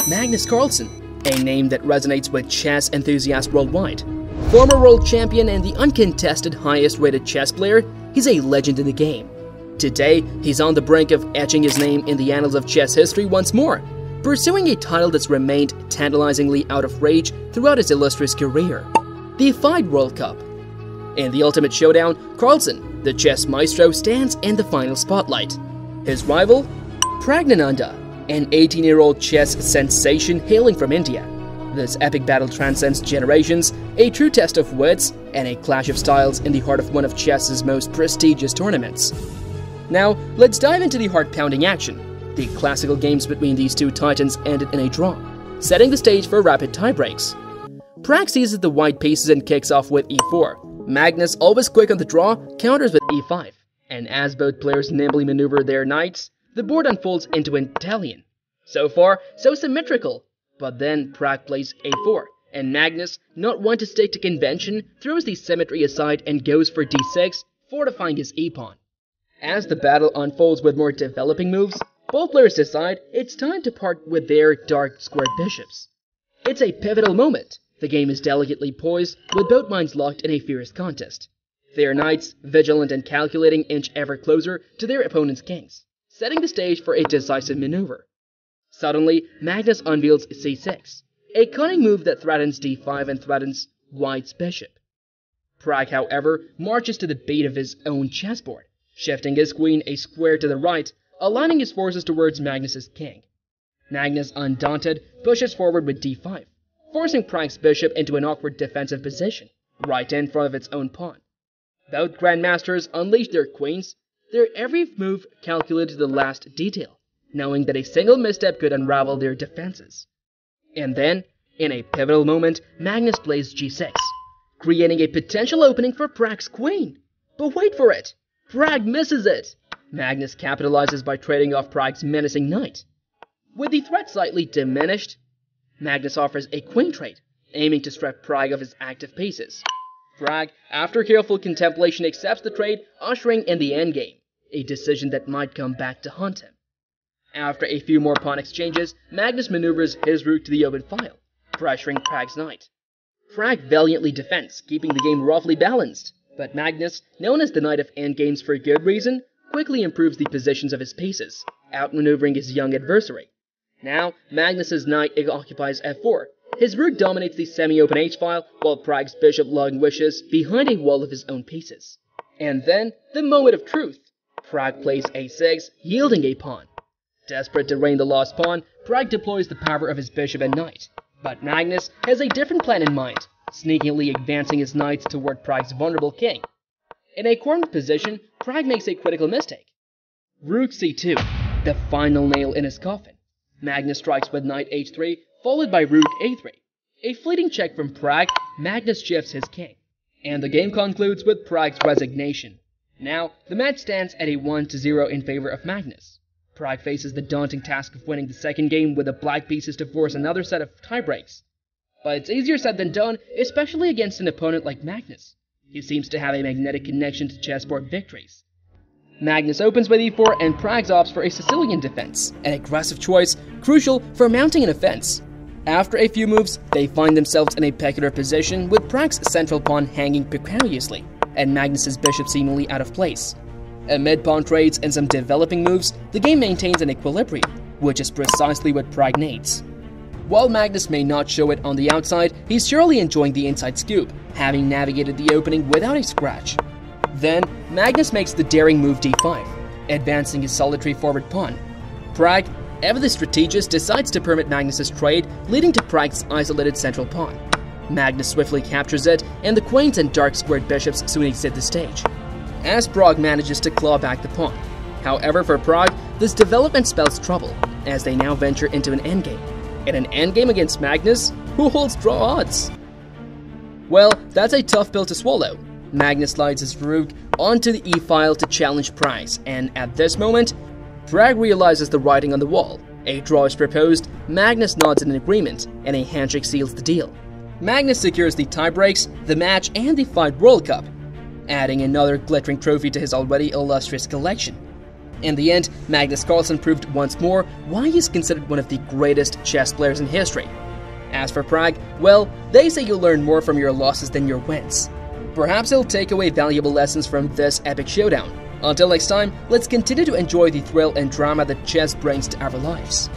Magnus Carlsen, a name that resonates with chess enthusiasts worldwide. Former world champion and the uncontested highest-rated chess player, he's a legend in the game. Today, he's on the brink of etching his name in the annals of chess history once more, pursuing a title that's remained tantalizingly out of reach throughout his illustrious career, the FIDE World Cup. In the ultimate showdown, Carlsen, the chess maestro, stands in the final spotlight. His rival? Praggnanandhaa, an 18-year-old chess sensation hailing from India. This epic battle transcends generations, a true test of wits, and a clash of styles in the heart of one of chess's most prestigious tournaments. Now, let's dive into the heart-pounding action. The classical games between these two titans ended in a draw, setting the stage for rapid tiebreaks. Pragg seizes the white pieces and kicks off with e4. Magnus, always quick on the draw, counters with e5. And as both players nimbly maneuver their knights, the board unfolds into an Italian. So far, so symmetrical. But then Pragg plays a4, and Magnus, not one to stick to convention, throws the symmetry aside and goes for d6, fortifying his e-pawn. As the battle unfolds with more developing moves, both players decide it's time to part with their dark squared bishops. It's a pivotal moment. The game is delicately poised, with both minds locked in a fierce contest. Their knights, vigilant and calculating, inch ever closer to their opponent's kings, setting the stage for a decisive maneuver. Suddenly, Magnus unveils c6, a cunning move that threatens d5 and threatens white's bishop. Pragg, however, marches to the beat of his own chessboard, shifting his queen a square to the right, aligning his forces towards Magnus's king. Magnus, undaunted, pushes forward with d5, forcing Pragg's bishop into an awkward defensive position, right in front of its own pawn. Both grandmasters unleash their queens, their every move calculated to the last detail, knowing that a single misstep could unravel their defenses. And then, in a pivotal moment, Magnus plays g6, creating a potential opening for Pragg's queen. But wait for it! Pragg misses it! Magnus capitalizes by trading off Pragg's menacing knight. With the threat slightly diminished, Magnus offers a queen trade, aiming to strip Pragg of his active pieces. Pragg, after careful contemplation, accepts the trade, ushering in the endgame, a decision that might come back to haunt him. After a few more pawn exchanges, Magnus maneuvers his rook to the open file, pressuring Pragg's knight. Pragg valiantly defends, keeping the game roughly balanced, but Magnus, known as the Knight of Endgames for good reason, quickly improves the positions of his pieces, outmaneuvering his young adversary. Now, Magnus's knight occupies f4. His rook dominates the semi-open h-file, while Pragg's bishop languishes behind a wall of his own pieces. And then, the moment of truth. Pragg plays a6, yielding a pawn. Desperate to regain the lost pawn, Pragg deploys the power of his bishop and knight. But Magnus has a different plan in mind, sneakily advancing his knights toward Pragg's vulnerable king. In a cornered position, Pragg makes a critical mistake. Rook c2, the final nail in his coffin. Magnus strikes with knight h3, followed by rook a3. A fleeting check from Pragg, Magnus shifts his king. And the game concludes with Pragg's resignation. Now, the match stands at a 1-0 in favor of Magnus. Pragg faces the daunting task of winning the second game with the black pieces to force another set of tiebreaks. But it's easier said than done, especially against an opponent like Magnus. He seems to have a magnetic connection to chessboard victories. Magnus opens with e4 and Pragg opts for a Sicilian defense, an aggressive choice crucial for mounting an offense. After a few moves, they find themselves in a peculiar position with Pragg's central pawn hanging precariously, and Magnus's bishop seemingly out of place. Amid pawn trades and some developing moves, the game maintains an equilibrium, which is precisely what Pragg needs. While Magnus may not show it on the outside, he's surely enjoying the inside scoop, having navigated the opening without a scratch. Then, Magnus makes the daring move d5, advancing his solitary forward pawn. Pragg, ever the strategist, decides to permit Magnus's trade, leading to Pragg's isolated central pawn. Magnus swiftly captures it, and the queens and dark squared bishops soon exit the stage, as Pragg manages to claw back the pawn. However, for Pragg, this development spells trouble, as they now venture into an endgame. In an endgame against Magnus, who holds draw odds? Well, that's a tough pill to swallow. Magnus slides his rook onto the e-file to challenge Pragg, and at this moment, Pragg realizes the writing on the wall. A draw is proposed, Magnus nods in agreement, and a handshake seals the deal. Magnus secures the tiebreaks, the match, and the FIDE World Cup, adding another glittering trophy to his already illustrious collection. In the end, Magnus Carlsen proved once more why he is considered one of the greatest chess players in history. As for Pragg, well, they say you'll learn more from your losses than your wins. Perhaps he'll take away valuable lessons from this epic showdown. Until next time, let's continue to enjoy the thrill and drama that chess brings to our lives.